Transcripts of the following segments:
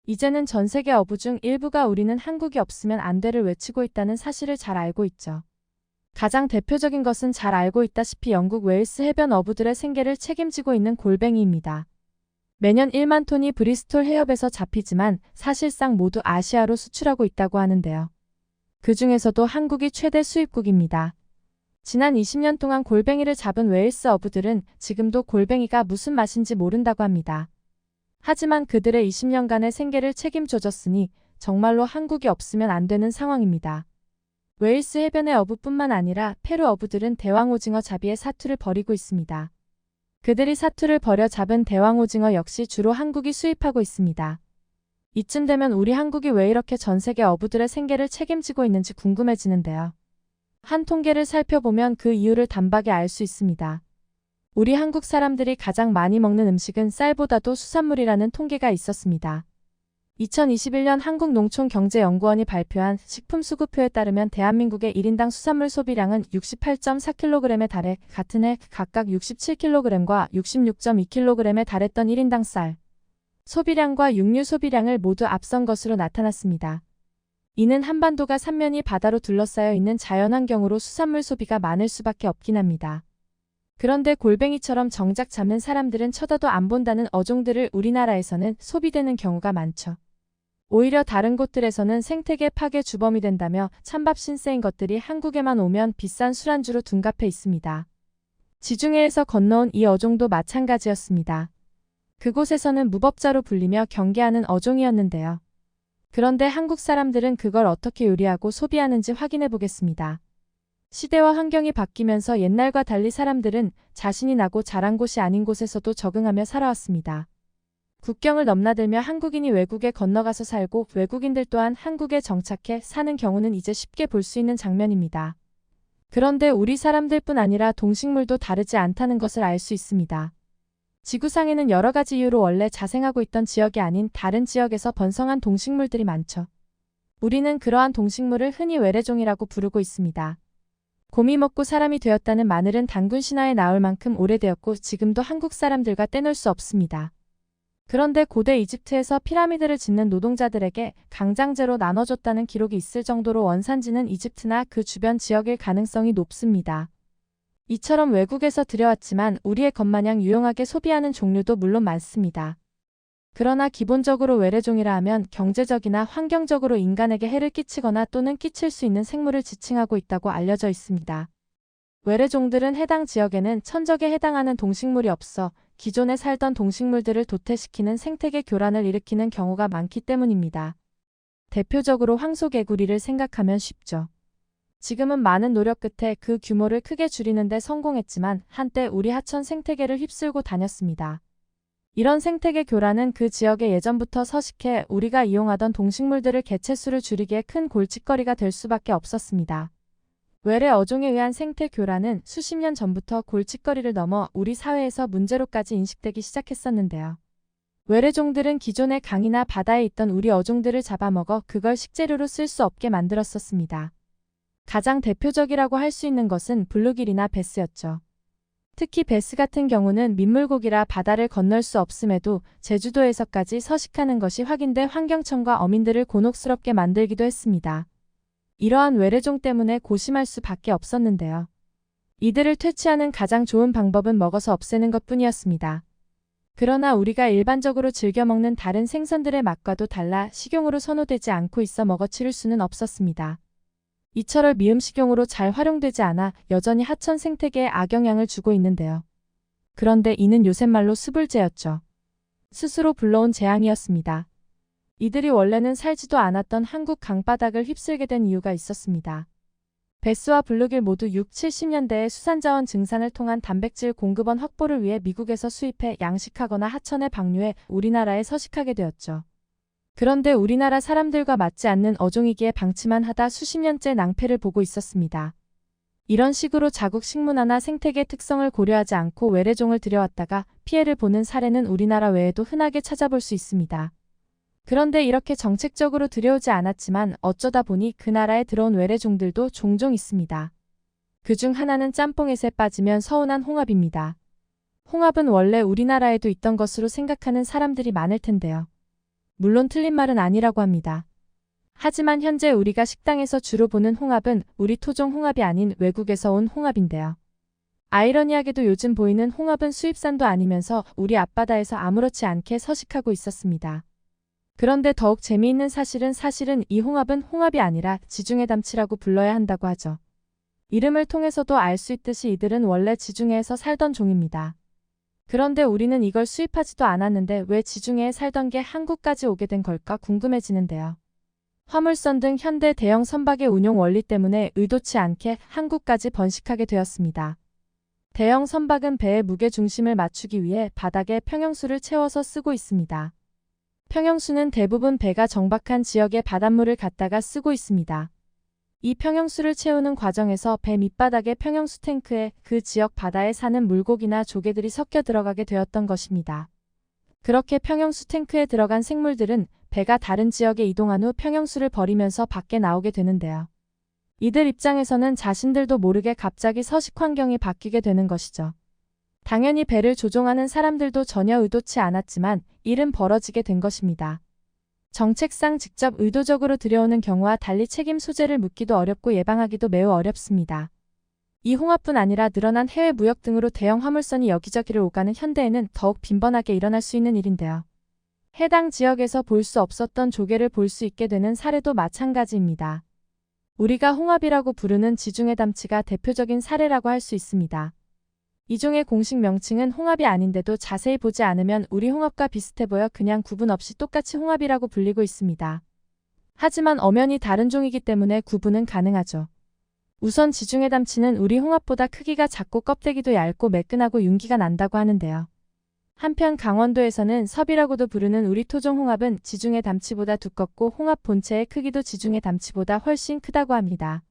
이제는 전 세계 어부 중 일부가 우리는 한국이 없으면 안 돼를 외치고 있다는 사실을 잘 알고 있죠. 가장 대표적인 것은 잘 알고 있다시피 영국 웨일스 해변 어부들의 생계를 책임지고 있는 골뱅이입니다. 매년 1만 톤이 브리스톨 해협에서 잡히지만 사실상 모두 아시아로 수출하고 있다고 하는데요. 그 중에서도 한국이 최대 수입국입니다. 지난 20년 동안 골뱅이를 잡은 웨일스 어부들은 지금도 골뱅이가 무슨 맛인지 모른다고 합니다. 하지만 그들의 20년간의 생계를 책임져줬으니 정말로 한국이 없으면 안 되는 상황입니다. 웨일스 해변의 어부뿐만 아니라 페루 어부들은 대왕오징어 잡이에 사투를 벌이고 있습니다. 그들이 사투를 벌여 잡은 대왕오징어 역시 주로 한국이 수입하고 있습니다. 이쯤 되면 우리 한국이 왜 이렇게 전 세계 어부들의 생계를 책임지고 있는지 궁금해지는데요. 한 통계를 살펴보면 그 이유를 단박에 알 수 있습니다. 우리 한국 사람들이 가장 많이 먹는 음식은 쌀보다도 수산물이라는 통계가 있었습니다. 2021년 한국농촌경제연구원이 발표한 식품수급표에 따르면 대한민국의 1인당 수산물 소비량은 68.4kg에 달해 같은 해 각각 67kg과 66.2kg에 달했던 1인당 쌀 소비량과 육류 소비량을 모두 앞선 것으로 나타났습니다. 이는 한반도가 삼면이 바다로 둘러싸여 있는 자연환경으로 수산물 소비가 많을 수밖에 없긴 합니다. 그런데 골뱅이처럼 정작 잡는 사람들은 쳐다도 안 본다는 어종들을 우리나라에서는 소비되는 경우가 많죠. 오히려 다른 곳들에서는 생태계 파괴 주범이 된다며 찬밥 신세인 것들이 한국에만 오면 비싼 술안주로 둔갑해 있습니다. 지중해에서 건너온 이 어종도 마찬가지였습니다. 그곳에서는 무법자로 불리며 경계하는 어종이었는데요. 그런데 한국 사람들은 그걸 어떻게 요리하고 소비하는지 확인해 보겠습니다. 시대와 환경이 바뀌면서 옛날과 달리 사람들은 자신이 나고 자란 곳이 아닌 곳에서도 적응하며 살아왔습니다. 국경을 넘나들며 한국인이 외국에 건너가서 살고 외국인들 또한 한국에 정착해 사는 경우는 이제 쉽게 볼 수 있는 장면입니다. 그런데 우리 사람들뿐 아니라 동식물도 다르지 않다는 것을 알 수 있습니다. 지구상에는 여러 가지 이유로 원래 자생하고 있던 지역이 아닌 다른 지역에서 번성한 동식물들이 많죠. 우리는 그러한 동식물을 흔히 외래종이라고 부르고 있습니다. 곰이 먹고 사람이 되었다는 마늘은 단군 신화에 나올 만큼 오래되었고 지금도 한국 사람들과 떼놓을 수 없습니다. 그런데 고대 이집트에서 피라미드를 짓는 노동자들에게 강장제로 나눠줬다는 기록이 있을 정도로 원산지는 이집트나 그 주변 지역일 가능성이 높습니다. 이처럼 외국에서 들여왔지만 우리의 것마냥 유용하게 소비하는 종류도 물론 많습니다. 그러나 기본적으로 외래종이라 하면 경제적이나 환경적으로 인간에게 해를 끼치거나 또는 끼칠 수 있는 생물을 지칭하고 있다고 알려져 있습니다. 외래종들은 해당 지역에는 천적에 해당하는 동식물이 없어 기존에 살던 동식물들을 도태시키는 생태계 교란을 일으키는 경우가 많기 때문입니다. 대표적으로 황소개구리를 생각하면 쉽죠. 지금은 많은 노력 끝에 그 규모를 크게 줄이는 데 성공했지만 한때 우리 하천 생태계를 휩쓸고 다녔습니다. 이런 생태계 교란은 그 지역에 예전부터 서식해 우리가 이용하던 동식물들을 개체수를 줄이기에 큰 골칫거리가 될 수밖에 없었습니다. 외래 어종에 의한 생태 교란은 수십 년 전부터 골칫거리를 넘어 우리 사회에서 문제로까지 인식되기 시작했었는데요. 외래종들은 기존의 강이나 바다에 있던 우리 어종들을 잡아먹어 그걸 식재료로 쓸 수 없게 만들었었습니다. 가장 대표적이라고 할 수 있는 것은 블루길이나 베스였죠. 특히 베스 같은 경우는 민물고기라 바다를 건널 수 없음에도 제주도에서까지 서식하는 것이 확인돼 환경청과 어민들을 곤혹스럽게 만들기도 했습니다. 이러한 외래종 때문에 고심할 수밖에 없었는데요. 이들을 퇴치하는 가장 좋은 방법은 먹어서 없애는 것뿐이었습니다. 그러나 우리가 일반적으로 즐겨 먹는 다른 생선들의 맛과도 달라 식용으로 선호되지 않고 있어 먹어치울 수는 없었습니다. 이철을 미음식용으로 잘 활용되지 않아 여전히 하천 생태계에 악영향을 주고 있는데요. 그런데 이는 요새 말로 수불제였죠. 스스로 불러온 재앙이었습니다. 이들이 원래는 살지도 않았던 한국 강바닥을 휩쓸게 된 이유가 있었습니다. 베스와 블루길 모두 6, 70년대에 수산자원 증산을 통한 단백질 공급원 확보를 위해 미국에서 수입해 양식하거나 하천에 방류해 우리나라에 서식하게 되었죠. 그런데 우리나라 사람들과 맞지 않는 어종이기에 방치만 하다 수십 년째 낭패를 보고 있었습니다. 이런 식으로 자국 식문화나 생태계 특성을 고려하지 않고 외래종을 들여왔다가 피해를 보는 사례는 우리나라 외에도 흔하게 찾아볼 수 있습니다. 그런데 이렇게 정책적으로 들여오지 않았지만 어쩌다 보니 그 나라에 들어온 외래종들도 종종 있습니다. 그중 하나는 짬뽕에서 빠지면 서운한 홍합입니다. 홍합은 원래 우리나라에도 있던 것으로 생각하는 사람들이 많을 텐데요. 물론 틀린 말은 아니라고 합니다. 하지만 현재 우리가 식당에서 주로 보는 홍합은 우리 토종 홍합이 아닌 외국에서 온 홍합인데요. 아이러니하게도 요즘 보이는 홍합은 수입산도 아니면서 우리 앞바다에서 아무렇지 않게 서식하고 있었습니다. 그런데 더욱 재미있는 사실은 이 홍합은 홍합이 아니라 지중해 담치라고 불러야 한다고 하죠. 이름을 통해서도 알 수 있듯이 이들은 원래 지중해에서 살던 종입니다. 그런데 우리는 이걸 수입하지도 않았는데 왜 지중해에 살던 게 한국까지 오게 된 걸까 궁금해지는데요. 화물선 등 현대 대형 선박의 운용 원리 때문에 의도치 않게 한국까지 번식하게 되었습니다. 대형 선박은 배의 무게 중심을 맞추기 위해 바닥에 평형수를 채워서 쓰고 있습니다. 평형수는 대부분 배가 정박한 지역의 바닷물을 갖다가 쓰고 있습니다. 이 평형수를 채우는 과정에서 배 밑바닥의 평형수 탱크에 그 지역 바다에 사는 물고기나 조개들이 섞여 들어가게 되었던 것입니다. 그렇게 평형수 탱크에 들어간 생물들은 배가 다른 지역에 이동한 후 평형수를 버리면서 밖에 나오게 되는데요. 이들 입장에서는 자신들도 모르게 갑자기 서식 환경이 바뀌게 되는 것이죠. 당연히 배를 조종하는 사람들도 전혀 의도치 않았지만 일은 벌어지게 된 것입니다. 정책상 직접 의도적으로 들여오는 경우와 달리 책임 소재를 묻기도 어렵고 예방하기도 매우 어렵습니다. 이 홍합뿐 아니라 늘어난 해외 무역 등으로 대형 화물선이 여기저기를 오가는 현대에는 더욱 빈번하게 일어날 수 있는 일인데요. 해당 지역에서 볼 수 없었던 조개를 볼 수 있게 되는 사례도 마찬가지입니다. 우리가 홍합이라고 부르는 지중해 담치가 대표적인 사례라고 할 수 있습니다. 이 종의 공식 명칭은 홍합이 아닌데도 자세히 보지 않으면 우리 홍합과 비슷해 보여 그냥 구분 없이 똑같이 홍합이라고 불리고 있습니다. 하지만 엄연히 다른 종이기 때문에 구분은 가능하죠. 우선 지중해 담치는 우리 홍합보다 크기가 작고 껍데기도 얇고 매끈하고 윤기가 난다고 하는데요. 한편 강원도에서는 섭이라고도 부르는 우리 토종 홍합은 지중해 담치보다 두껍고 홍합 본체의 크기도 지중해 담치보다 훨씬 크다고 합니다.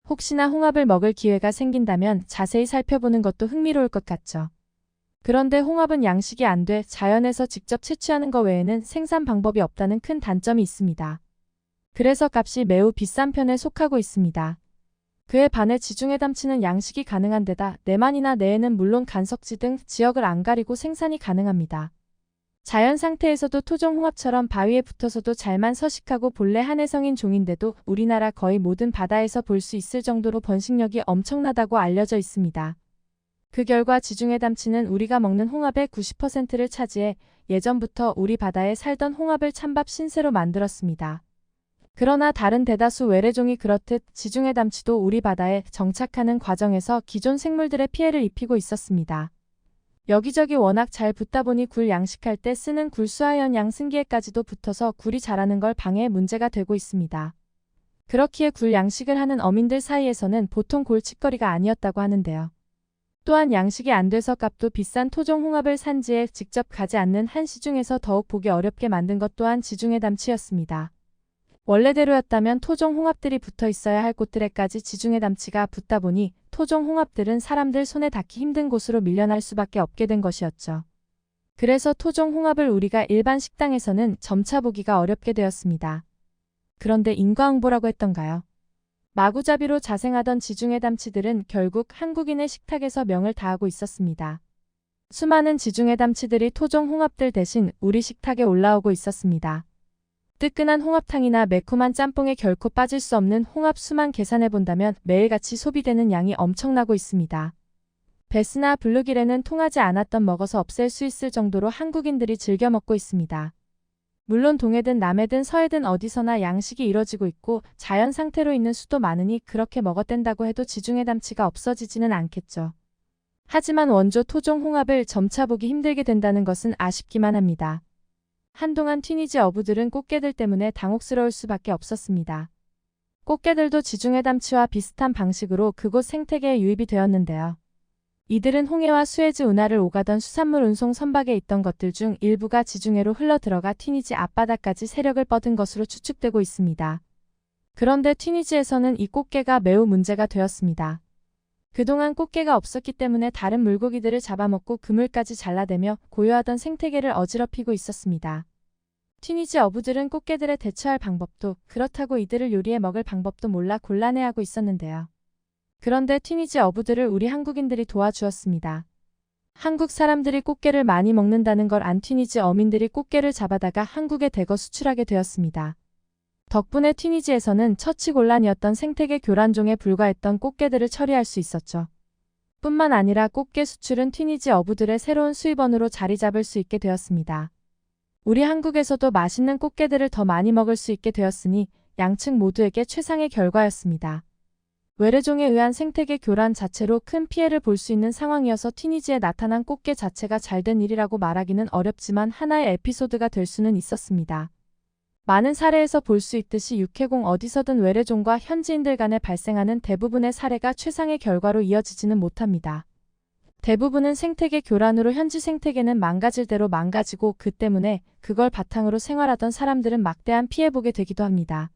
혹시나 홍합을 먹을 기회가 생긴다면 자세히 살펴보는 것도 흥미로울 것 같죠. 그런데 홍합은 양식이 안 돼 자연에서 직접 채취하는 것 외에는 생산 방법이 없다는 큰 단점이 있습니다. 그래서 값이 매우 비싼 편에 속하고 있습니다. 그에 반해 지중해 담치는 양식이 가능한 데다 내만이나 내에는 물론 간석지 등 지역을 안 가리고 생산이 가능합니다. 자연 상태에서도 토종 홍합처럼 바위에 붙어서도 잘만 서식하고 본래 한해성인 종인데도 우리나라 거의 모든 바다에서 볼 수 있을 정도로 번식력이 엄청나다고 알려져 있습니다. 그 결과 지중해 담치는 우리가 먹는 홍합의 90%를 차지해 예전부터 우리 바다에 살던 홍합을 찬밥 신세로 만들었습니다. 그러나 다른 대다수 외래종이 그렇듯 지중해 담치도 우리 바다에 정착하는 과정에서 기존 생물들의 피해를 입히고 있었습니다. 여기저기 워낙 잘 붙다 보니 굴 양식할 때 쓰는 굴 수하연 양 승기에까지도 붙어서 굴이 자라는 걸 방해해 문제가 되고 있습니다. 그렇기에 굴 양식을 하는 어민들 사이에서는 보통 골칫거리가 아니었다고 하는데요. 또한 양식이 안 돼서 값도 비싼 토종 홍합을 산지에 직접 가지 않는 한 시중에서 더욱 보기 어렵게 만든 것 또한 지중해 담치였습니다. 원래대로였다면 토종 홍합들이 붙어 있어야 할 곳들에까지 지중해 담치가 붙다 보니 토종 홍합들은 사람들 손에 닿기 힘든 곳으로 밀려날 수밖에 없게 된 것이었죠. 그래서 토종 홍합을 우리가 일반 식당에서는 점차 보기가 어렵게 되었습니다. 그런데 인과응보라고 했던가요? 마구잡이로 자생하던 지중해 담치들은 결국 한국인의 식탁에서 명을 다하고 있었습니다. 수많은 지중해 담치들이 토종 홍합들 대신 우리 식탁에 올라오고 있었습니다. 뜨끈한 홍합탕이나 매콤한 짬뽕에 결코 빠질 수 없는 홍합 수만 계산해본다면 매일같이 소비되는 양이 엄청나고 있습니다. 베스나 블루길에는 통하지 않았던 먹어서 없앨 수 있을 정도로 한국인들이 즐겨 먹고 있습니다. 물론 동해든 남해든 서해든 어디서나 양식이 이뤄지고 있고 자연 상태로 있는 수도 많으니 그렇게 먹어댄다고 해도 지중해 담치가 없어지지는 않겠죠. 하지만 원조 토종 홍합을 점차 보기 힘들게 된다는 것은 아쉽기만 합니다. 한동안 튀니지 어부들은 꽃게들 때문에 당혹스러울 수밖에 없었습니다. 꽃게들도 지중해 담치와 비슷한 방식으로 그곳 생태계에 유입이 되었는데요. 이들은 홍해와 수에즈 운하를 오가던 수산물 운송 선박에 있던 것들 중 일부가 지중해로 흘러들어가 튀니지 앞바다까지 세력을 뻗은 것으로 추측되고 있습니다. 그런데 튀니지에서는 이 꽃게가 매우 문제가 되었습니다. 그동안 꽃게가 없었기 때문에 다른 물고기들을 잡아먹고 그물까지 잘라대며 고요하던 생태계를 어지럽히고 있었습니다. 튀니지 어부들은 꽃게들에 대처할 방법도 그렇다고 이들을 요리해 먹을 방법도 몰라 곤란해하고 있었는데요. 그런데 튀니지 어부들을 우리 한국인들이 도와주었습니다. 한국 사람들이 꽃게를 많이 먹는다는 걸 안 튀니지 어민들이 꽃게를 잡아다가 한국에 대거 수출하게 되었습니다. 덕분에 튀니지에서는 처치곤란이었던 생태계 교란종에 불과했던 꽃게들을 처리할 수 있었죠. 뿐만 아니라 꽃게 수출은 튀니지 어부들의 새로운 수입원으로 자리 잡을 수 있게 되었습니다. 우리 한국에서도 맛있는 꽃게들을 더 많이 먹을 수 있게 되었으니 양측 모두에게 최상의 결과였습니다. 외래종에 의한 생태계 교란 자체로 큰 피해를 볼 수 있는 상황이어서 튀니지에 나타난 꽃게 자체가 잘된 일이라고 말하기는 어렵지만 하나의 에피소드가 될 수는 있었습니다. 많은 사례에서 볼 수 있듯이 육해공 어디서든 외래종과 현지인들 간에 발생하는 대부분의 사례가 최상의 결과로 이어지지는 못합니다. 대부분은 생태계 교란으로 현지 생태계는 망가질 대로 망가지고 그 때문에 그걸 바탕으로 생활하던 사람들은 막대한 피해 보게 되기도 합니다.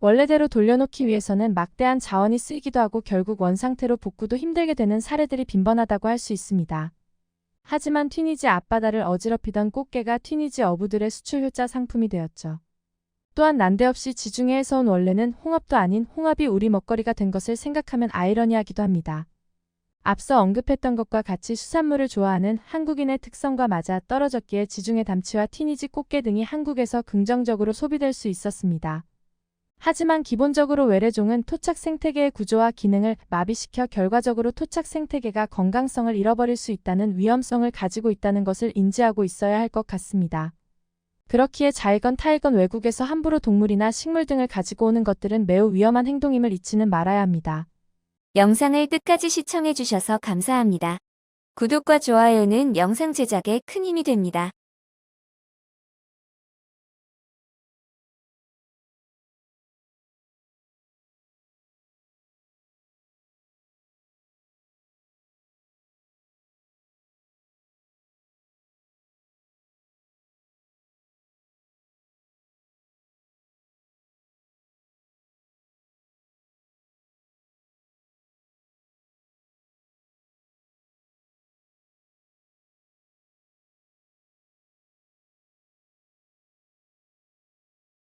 원래대로 돌려놓기 위해서는 막대한 자원이 쓰이기도 하고 결국 원상태로 복구도 힘들게 되는 사례들이 빈번하다고 할 수 있습니다. 하지만 튀니지 앞바다를 어지럽히던 꽃게가 튀니지 어부들의 수출 효자 상품이 되었죠. 또한 난데없이 지중해에서 온 원래는 홍합도 아닌 홍합이 우리 먹거리가 된 것을 생각하면 아이러니하기도 합니다. 앞서 언급했던 것과 같이 수산물을 좋아하는 한국인의 특성과 맞아 떨어졌기에 지중해 담치와 튀니지 꽃게 등이 한국에서 긍정적으로 소비될 수 있었습니다. 하지만 기본적으로 외래종은 토착 생태계의 구조와 기능을 마비시켜 결과적으로 토착 생태계가 건강성을 잃어버릴 수 있다는 위험성을 가지고 있다는 것을 인지하고 있어야 할 것 같습니다. 그렇기에 자일건 타일건 외국에서 함부로 동물이나 식물 등을 가지고 오는 것들은 매우 위험한 행동임을 잊지는 말아야 합니다. 영상을 끝까지 시청해주셔서 감사합니다. 구독과 좋아요는 영상 제작에 큰 힘이 됩니다.